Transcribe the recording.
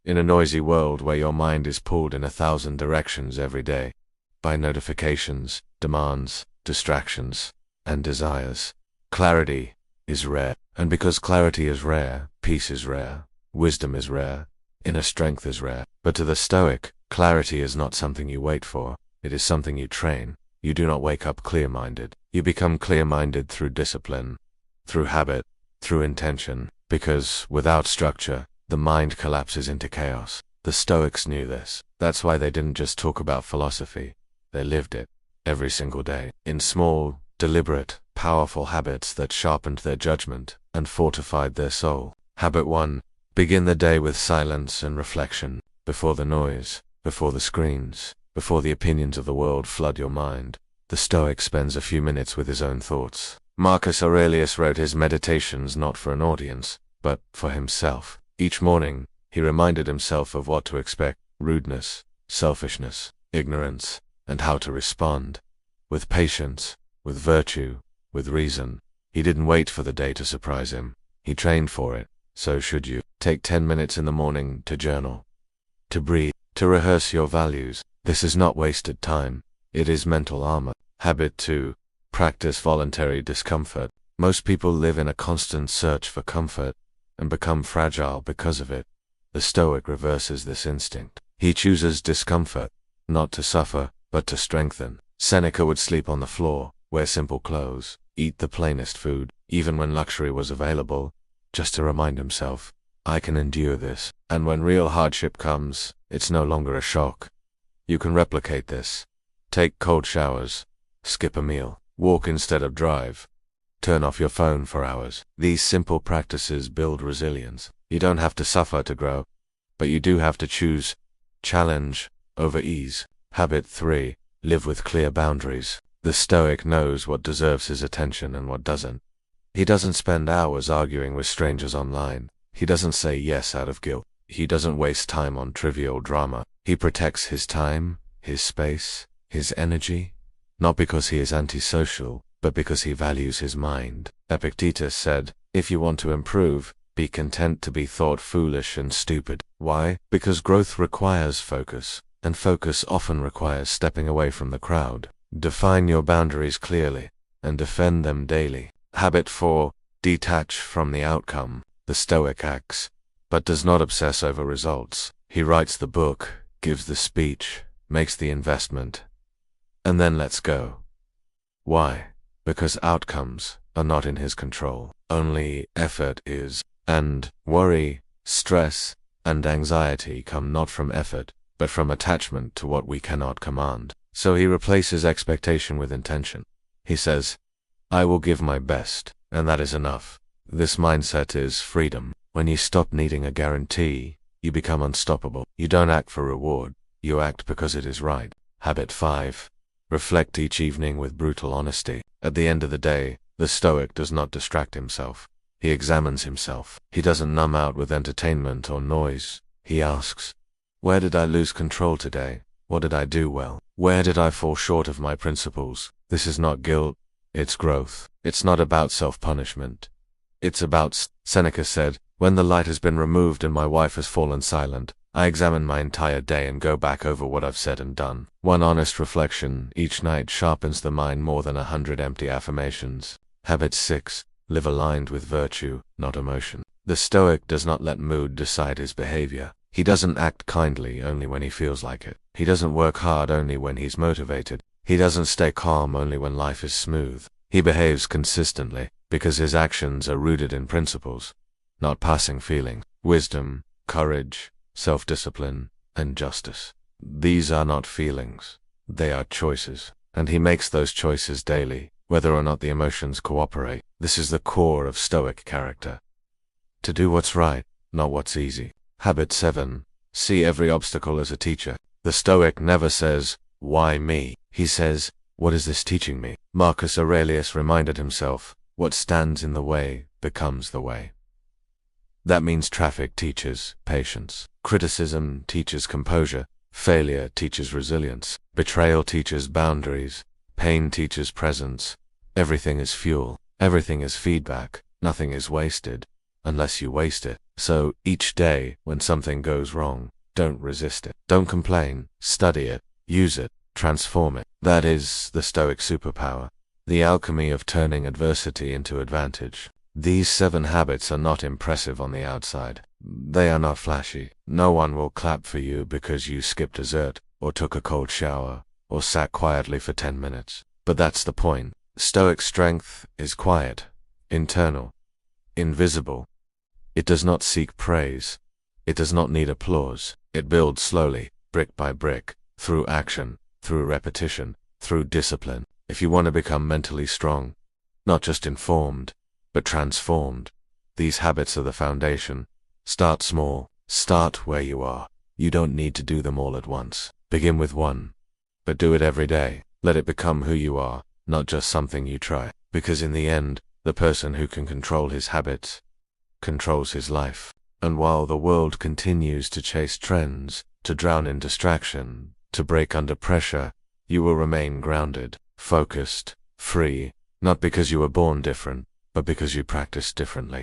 In a noisy world where your mind is pulled in 1,000 directions every day, by notifications, demands, distractions, and desires, clarity is rare. And because clarity is rare, peace is rare, wisdom is rare, inner strength is rare. But to the Stoic, clarity is not something you wait for, it is something you train. You do not wake up clear-minded. You become clear-minded through discipline, through habit, through intention, because without structure, the mind collapses into chaos. The Stoics knew this. That's why they didn't just talk about philosophy, they lived it every single day, in small, deliberate, powerful habits that sharpened their judgment and fortified their soul. Habit 1. Begin the day with silence and reflection, before the noise, before the screens, before the opinions of the world flood your mind. The Stoic spends a few minutes with his own thoughts. Marcus Aurelius wrote his meditations not for an audience, but for himself. Each morning, he reminded himself of what to expect: rudeness, selfishness, ignorance, and how to respond. With patience, with virtue, with reason. He didn't wait for the day to surprise him. He trained for it. So should you. Take 10 minutes in the morning to journal, to breathe, to rehearse your values. This is not wasted time. It is mental armor. Habit 2. Practice voluntary discomfort. Most people live in a constant search for comfort and become fragile because of it. The Stoic reverses this instinct. He chooses discomfort, not to suffer, but to strengthen. Seneca would sleep on the floor, wear simple clothes, eat the plainest food, even when luxury was available, just to remind himself, I can endure this. And when real hardship comes, it's no longer a shock. You can replicate this. Take cold showers, skip a meal, walk instead of drive, turn off your phone for hours. These simple practices build resilience. You don't have to suffer to grow, but you do have to choose challenge over ease. Habit 3. Live with clear boundaries. The Stoic knows what deserves his attention and what doesn't. He doesn't spend hours arguing with strangers online. He doesn't say yes out of guilt. He doesn't waste time on trivial drama. He protects his time, his space, his energy, not because he is antisocial, but because he values his mind. Epictetus said, if you want to improve, be content to be thought foolish and stupid. Why? Because growth requires focus, and focus often requires stepping away from the crowd. Define your boundaries clearly, and defend them daily. Habit 4. Detach from the outcome. The Stoic acts, but does not obsess over results. He writes the book, gives the speech, makes the investment, and then lets go. Why? Because outcomes are not in his control. Only effort is. And worry, stress, and anxiety come not from effort, but from attachment to what we cannot command. So he replaces expectation with intention. He says, I will give my best, and that is enough. This mindset is freedom. When you stop needing a guarantee, you become unstoppable. You don't act for reward, you act because it is right. Habit 5. Reflect each evening with brutal honesty. At the end of the day, the Stoic does not distract himself. He examines himself. He doesn't numb out with entertainment or noise. He asks, where did I lose control today? What did I do well? Where did I fall short of my principles? This is not guilt, it's growth. It's not about self-punishment. It's about, Seneca said, when the light has been removed and my wife has fallen silent, I examine my entire day and go back over what I've said and done. One honest reflection each night sharpens the mind more than 100 empty affirmations. Habit 6. Live aligned with virtue, not emotion. The Stoic does not let mood decide his behavior. He doesn't act kindly only when he feels like it. He doesn't work hard only when he's motivated. He doesn't stay calm only when life is smooth. He behaves consistently because his actions are rooted in principles, not passing feelings. Wisdom, courage, self-discipline, and justice. These are not feelings. They are choices. And he makes those choices daily, whether or not the emotions cooperate. This is the core of Stoic character. To do what's right, not what's easy. Habit 7. See every obstacle as a teacher. The Stoic never says, why me? He says, what is this teaching me? Marcus Aurelius reminded himself, what stands in the way becomes the way. That means traffic teaches patience. Criticism teaches composure. Failure teaches resilience. Betrayal teaches boundaries. Pain teaches presence. Everything is fuel. Everything is feedback. Nothing is wasted, unless you waste it. So, each day, when something goes wrong, don't resist it. Don't complain. Study it. Use it. Transform it. That is the Stoic superpower. The alchemy of turning adversity into advantage. These 7 habits are not impressive on the outside. They are not flashy. No one will clap for you because you skipped dessert, or took a cold shower, or sat quietly for 10 minutes. But that's the point. Stoic strength is quiet, internal, invisible. It does not seek praise. It does not need applause. It builds slowly, brick by brick, through action, through repetition, through discipline. If you want to become mentally strong, not just informed, but transformed, these habits are the foundation. Start small. Start where you are. You don't need to do them all at once. Begin with 1. But do it every day. Let it become who you are, not just something you try. Because in the end, the person who can control his habits controls his life. And while the world continues to chase trends, to drown in distraction, to break under pressure, you will remain grounded, focused, free, not because you were born different, but because you practice differently.